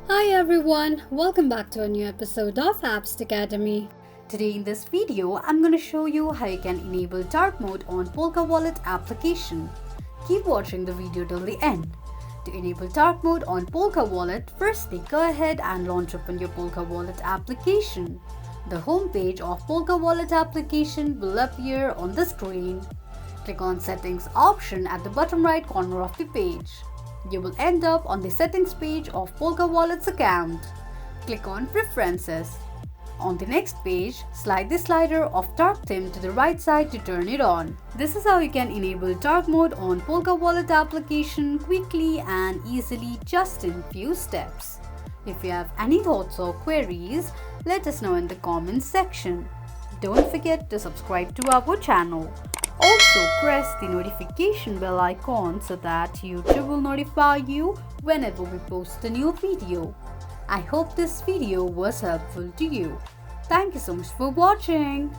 Hi everyone, welcome back to a new episode of Apps Academy. Today in this video, I'm going to show you how you can enable dark mode on Polkawallet application. Keep watching the video till the end. To enable dark mode on Polkawallet, firstly go ahead and launch open your Polkawallet application. The home page of Polkawallet application will appear on the screen. Click on Settings option at the bottom right corner of the page. You will end up on the settings page of Polkawallet's account. Click on Preferences. On the next page, slide the slider of dark theme to the right side to turn it on. This is how you can enable dark mode on Polkawallet application quickly and easily just in few steps. If you have any thoughts or queries, let us know in the comments section. Don't forget to subscribe to our channel. Also press the notification bell icon so that YouTube will notify you whenever we post a new video. I hope this video was helpful to you. Thank you so much for watching.